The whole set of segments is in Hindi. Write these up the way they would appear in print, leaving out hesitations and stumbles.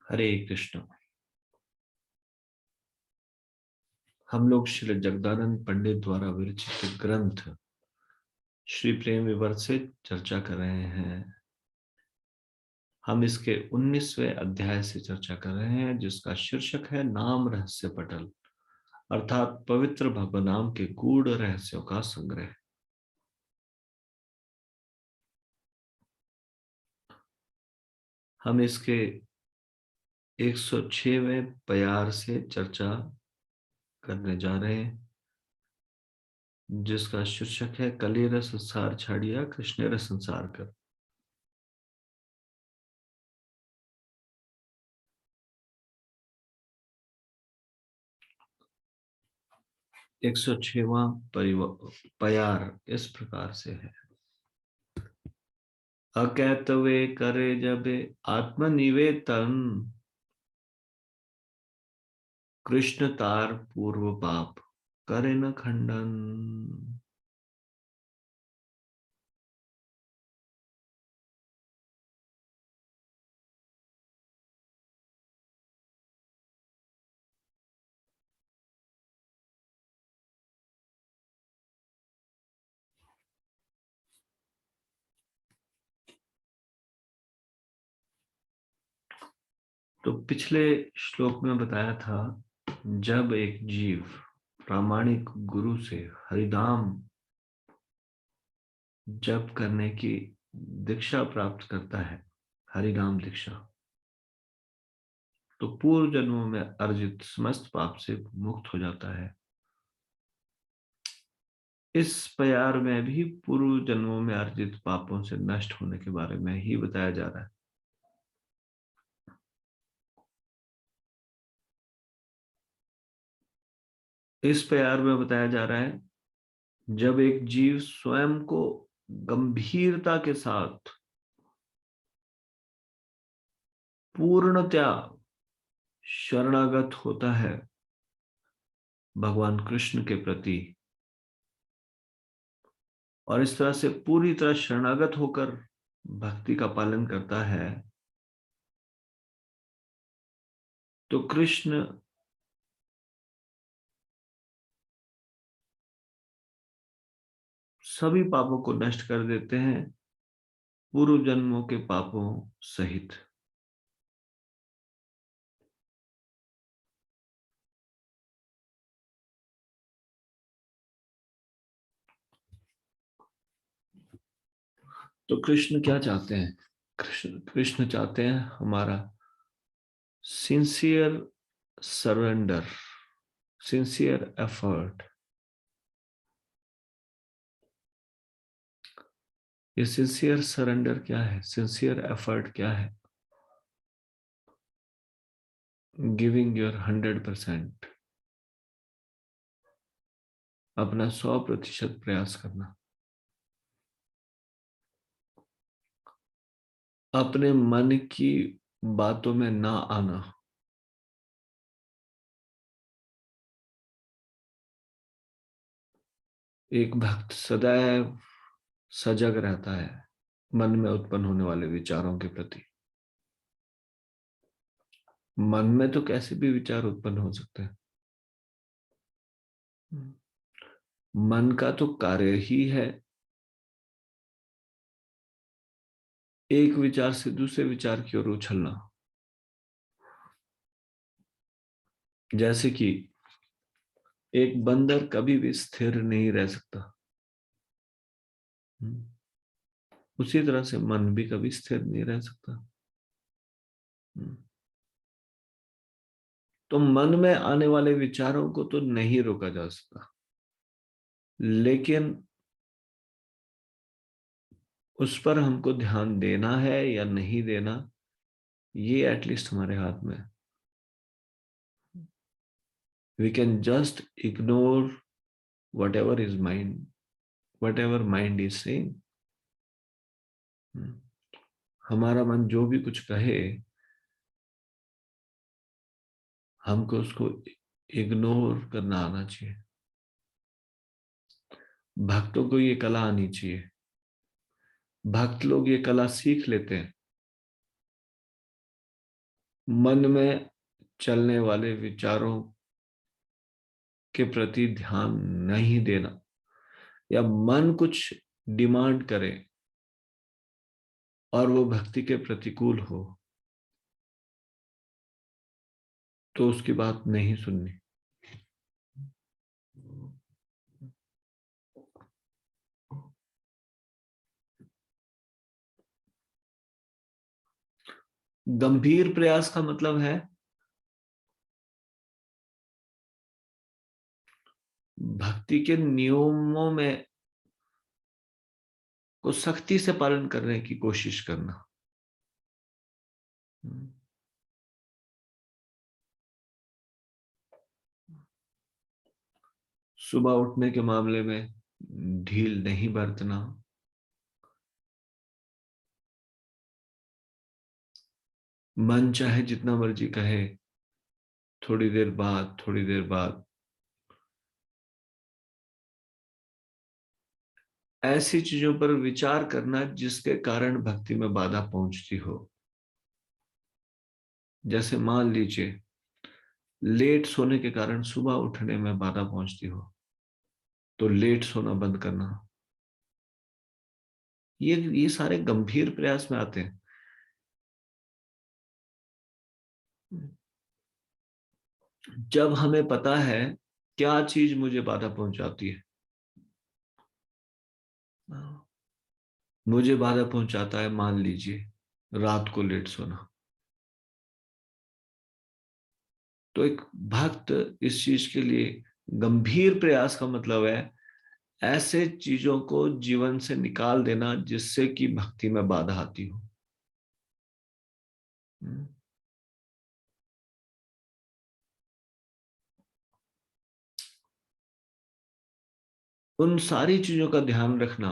हरे कृष्ण। हम लोग श्री जगदानंद पंडित द्वारा विरचित ग्रंथ श्री प्रेम विवर्त से चर्चा कर रहे हैं। हम इसके 19वें अध्याय से चर्चा कर रहे हैं, जिसका शीर्षक है नाम रहस्य पटल, अर्थात पवित्र भगवनाम के गूढ़ रहस्यों का संग्रह। हम इसके 106वें प्यार से चर्चा करने जा रहे हैं, जिसका शीर्षक है कलेर संसार छाड़िया कृष्णेर संसार कर। एक 106वां प्यार इस प्रकार से है। अकैतवे करे जबे आत्मनिवेदन, कृष्ण तार पूर्व पाप करे न खंडन। तो पिछले श्लोक में बताया था, जब एक जीव प्रामाणिक गुरु से हरिनाम जप करने की दीक्षा प्राप्त करता है, हरिनाम दीक्षा, तो पूर्व जन्मों में अर्जित समस्त पाप से मुक्त हो जाता है। इस प्यार में भी पूर्व जन्मों में अर्जित पापों से नष्ट होने के बारे में ही बताया जा रहा है। इस प्यार में बताया जा रहा है, जब एक जीव स्वयं को गंभीरता के साथ पूर्णतया शरणागत होता है भगवान कृष्ण के प्रति, और इस तरह से पूरी तरह शरणागत होकर भक्ति का पालन करता है, तो कृष्ण सभी पापों को नष्ट कर देते हैं, पूर्व जन्मों के पापों सहित। तो कृष्ण क्या चाहते हैं? कृष्ण चाहते हैं हमारा सिंसियर सरेंडर, सिंसियर एफर्ट। ये सिंसियर सरेंडर क्या है? सिंसियर एफर्ट क्या है? गिविंग योर 100%, अपना 100% प्रयास करना, अपने मन की बातों में ना आना। एक भक्त सदैव सजग रहता है मन में उत्पन्न होने वाले विचारों के प्रति। मन में तो कैसे भी विचार उत्पन्न हो सकते हैं। मन का तो कार्य ही है एक विचार से दूसरे विचार की ओर उछलना। जैसे कि एक बंदर कभी भी स्थिर नहीं रह सकता, उसी तरह से मन भी कभी स्थिर नहीं रह सकता। तो मन में आने वाले विचारों को तो नहीं रोका जा सकता, लेकिन उस पर हमको ध्यान देना है या नहीं देना, ये एटलीस्ट हमारे हाथ में है। We can just ignore whatever is mind, whatever mind is saying. हमारा मन जो भी कुछ कहे, हमको उसको इग्नोर करना आना चाहिए। भक्तों को ये कला आनी चाहिए। भक्त लोग ये कला सीख लेते हैं। मन में चलने वाले विचारों के प्रति ध्यान नहीं देना, या मन कुछ डिमांड करे और वो भक्ति के प्रतिकूल हो तो उसकी बात नहीं सुननी। गंभीर प्रयास का मतलब है भक्ति के नियमों में को सख्ती से पालन करने की कोशिश करना। सुबह उठने के मामले में ढील नहीं बरतना, मन चाहे जितना मर्जी कहे, थोड़ी देर बाद ऐसी चीजों पर विचार करना जिसके कारण भक्ति में बाधा पहुंचती हो। जैसे मान लीजिए लेट सोने के कारण सुबह उठने में बाधा पहुंचती हो तो लेट सोना बंद करना। ये सारे गंभीर प्रयास में आते हैं। जब हमें पता है क्या चीज मुझे बाधा पहुंचाती है, मुझे बाधा पहुंचाता है मान लीजिए रात को लेट सोना, तो एक भक्त इस चीज के लिए गंभीर प्रयास का मतलब है ऐसे चीजों को जीवन से निकाल देना जिससे कि भक्ति में बाधा आती हो। उन सारी चीजों का ध्यान रखना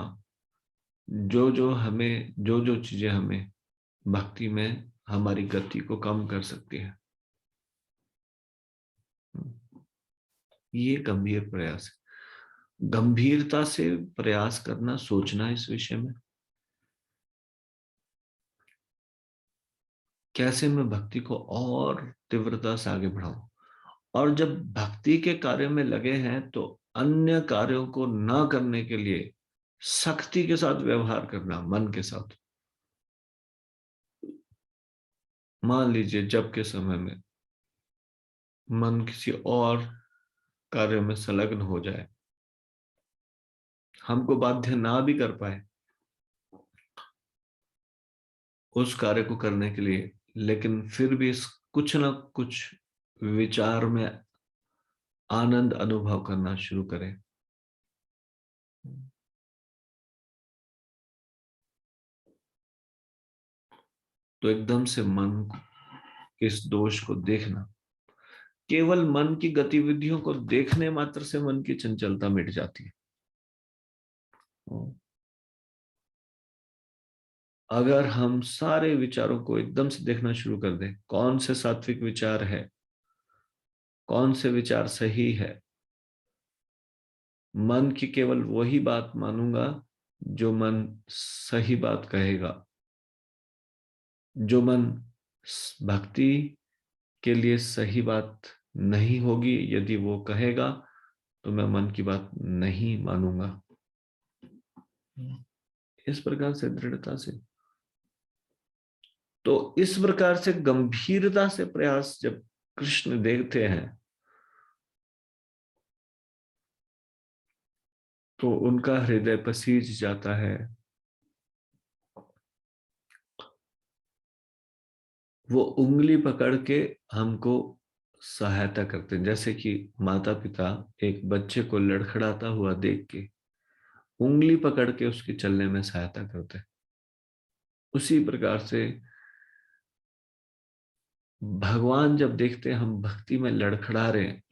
जो जो चीजें हमें भक्ति में हमारी गति को कम कर सकती है। ये गंभीर प्रयास है। गंभीरता से प्रयास करना, सोचना इस विषय में कैसे मैं भक्ति को और तीव्रता से आगे बढ़ाऊं। और जब भक्ति के कार्य में लगे हैं तो अन्य कार्यों को न करने के लिए सख्ती के साथ व्यवहार करना मन के साथ। मान लीजिए जब के समय में मन किसी और कार्य में संलग्न हो जाए, हमको बाध्य ना भी कर पाए उस कार्य को करने के लिए, लेकिन फिर भी कुछ ना कुछ विचार में आनंद अनुभव करना शुरू करें, तो एकदम से मन के इस दोष को देखना, केवल मन की गतिविधियों को देखने मात्र से मन की चंचलता मिट जाती है। अगर हम सारे विचारों को एकदम से देखना शुरू कर दें, कौन से सात्विक विचार है, कौन से विचार सही है, मन की केवल वही बात मानूंगा जो मन सही बात कहेगा, जो मन भक्ति के लिए सही बात नहीं होगी यदि वो कहेगा तो मैं मन की बात नहीं मानूंगा। इस प्रकार से दृढ़ता से, तो इस प्रकार से गंभीरता से प्रयास जब कृष्ण देखते हैं तो उनका हृदय पसीज जाता है। वो उंगली पकड़ के हमको सहायता करते हैं, जैसे कि माता पिता एक बच्चे को लड़खड़ाता हुआ देख के उंगली पकड़ के उसके चलने में सहायता करते हैं। उसी प्रकार से भगवान जब देखते हैं हम भक्ति में लड़खड़ा रहे हैं,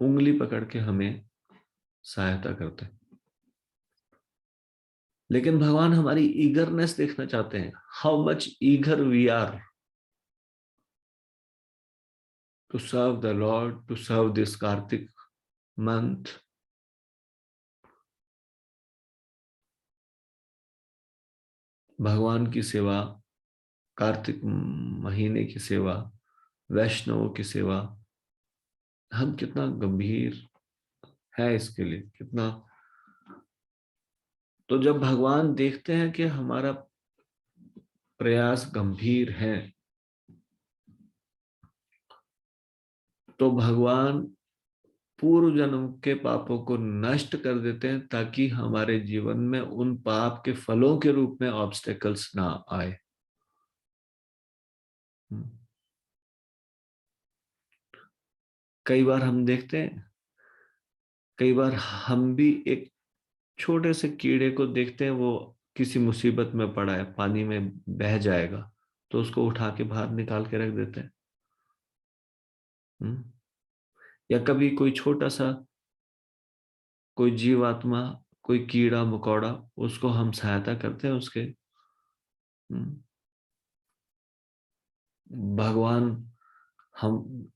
उंगली पकड़ के हमें सहायता करते हैं। लेकिन भगवान हमारी ईगरनेस देखना चाहते हैं, how much eager we are to serve the lord, to serve this Kartik month. भगवान की सेवा, कार्तिक महीने की सेवा वैष्णवों की सेवा, हम कितना गंभीर है इसके लिए, कितना। तो जब भगवान देखते हैं कि हमारा प्रयास गंभीर है, तो भगवान पूर्व जन्म के पापों को नष्ट कर देते हैं, ताकि हमारे जीवन में उन पाप के फलों के रूप में ऑब्स्टेकल्स ना आए। कई बार हम देखते हैं, कई बार हम भी एक छोटे से कीड़े को देखते हैं, वो किसी मुसीबत में पड़ा है, पानी में बह जाएगा, तो उसको उठा के बाहर निकाल के रख देते हैं। हम्म। या कभी कोई छोटा सा कोई जीवात्मा, कोई कीड़ा मकोड़ा, उसको हम सहायता करते हैं उसके। हम्म। भगवान हम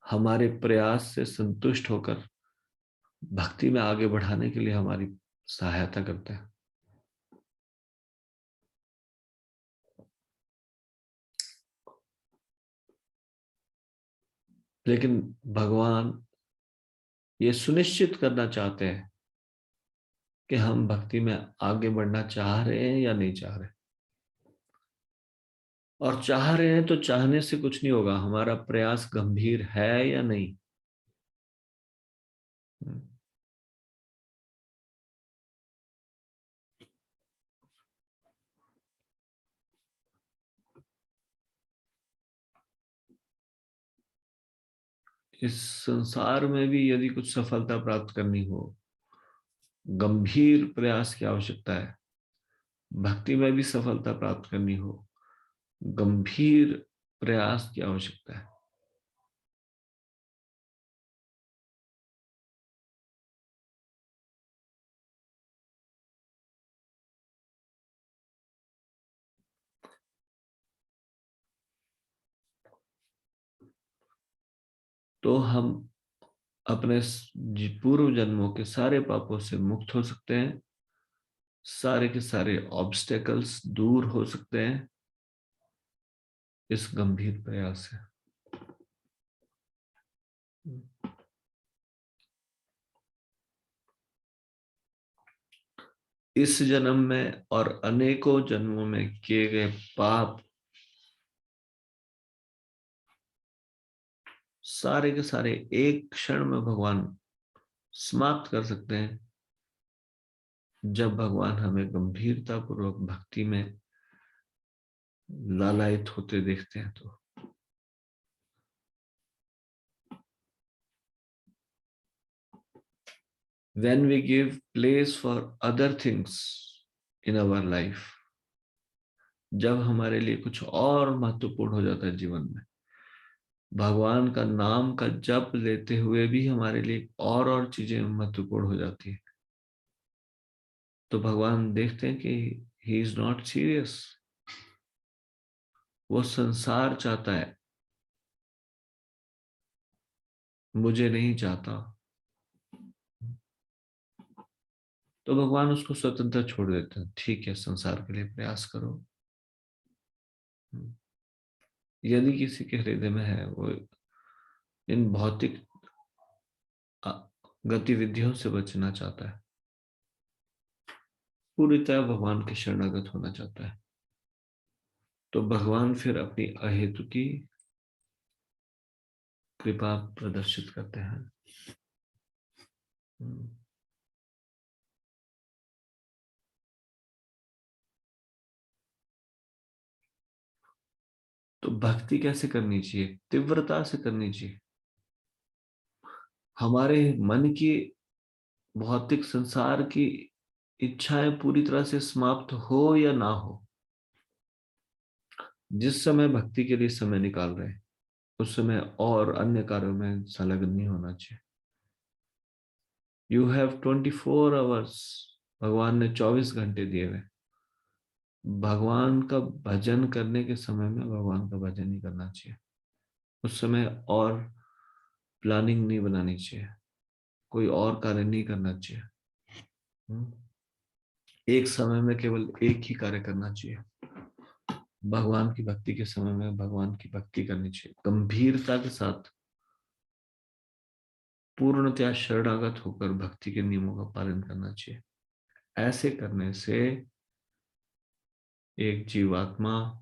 हमारे प्रयास से संतुष्ट होकर भक्ति में आगे बढ़ाने के लिए हमारी सहायता करते हैं। लेकिन भगवान ये सुनिश्चित करना चाहते हैं कि हम भक्ति में आगे बढ़ना चाह रहे हैं या नहीं चाह रहे। और चाह रहे हैं तो चाहने से कुछ नहीं होगा, हमारा प्रयास गंभीर है या नहीं। इस संसार में भी यदि कुछ सफलता प्राप्त करनी हो, गंभीर प्रयास की आवश्यकता है। भक्ति में भी सफलता प्राप्त करनी हो, गंभीर प्रयास की आवश्यकता है। तो हम अपने पूर्व जन्मों के सारे पापों से मुक्त हो सकते हैं, सारे के सारे ऑब्स्टेकल्स दूर हो सकते हैं इस गंभीर प्रयास से। इस जन्म में और अनेकों जन्मों में किए गए पाप सारे के सारे एक क्षण में भगवान समाप्त कर सकते हैं, जब भगवान हमें गंभीरता पूर्वक भक्ति में लालायित होते देखते हैं। तो when we give place for other things in our life, जब हमारे लिए कुछ और महत्वपूर्ण हो जाता है जीवन में, भगवान का नाम का जप लेते हुए भी हमारे लिए और चीजें महत्वपूर्ण हो जाती है, तो भगवान देखते हैं कि ही इज नॉट सीरियस। वो संसार चाहता है, मुझे नहीं चाहता। तो भगवान उसको स्वतंत्र छोड़ देते हैं, ठीक है संसार के लिए प्रयास करो। यदि किसी के हृदय में है वो इन भौतिक गतिविधियों से बचना चाहता है, पूरी तरह भगवान के शरणागत होना चाहता है, तो भगवान फिर अपनी अहेतु की कृपा प्रदर्शित करते हैं। तो भक्ति कैसे करनी चाहिए? तीव्रता से करनी चाहिए। हमारे मन की भौतिक संसार की इच्छाएं पूरी तरह से समाप्त हो या ना हो, जिस समय भक्ति के लिए समय निकाल रहे हैं उस समय और अन्य कार्यों में संलग्न नहीं होना चाहिए। यू हैव 24 आवर्स, भगवान ने 24 घंटे दिए हुए। भगवान का भजन करने के समय में भगवान का भजन नहीं करना चाहिए, उस समय और प्लानिंग नहीं बनानी चाहिए, कोई और कार्य नहीं करना चाहिए। एक समय में केवल एक ही कार्य करना चाहिए। भगवान की भक्ति के समय में भगवान की भक्ति करनी चाहिए, गंभीरता के साथ पूर्णतया शरणागत होकर भक्ति के नियमों का पालन करना चाहिए। ऐसे करने से एक जीवात्मा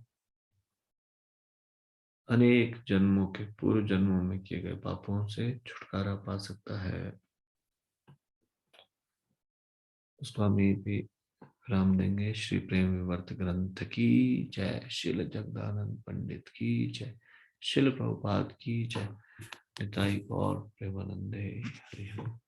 अनेक जन्मों के, पूर्व जन्मों में किए गए पापों से छुटकारा पा सकता है। स्वामी भी राम देंगे। श्री प्रेम विवर्त ग्रंथ की जय। शिल जगदानंद पंडित की जय। शिल प्रभुपाद की जय। निताई गौर प्रेमानंदे। हरि ओम।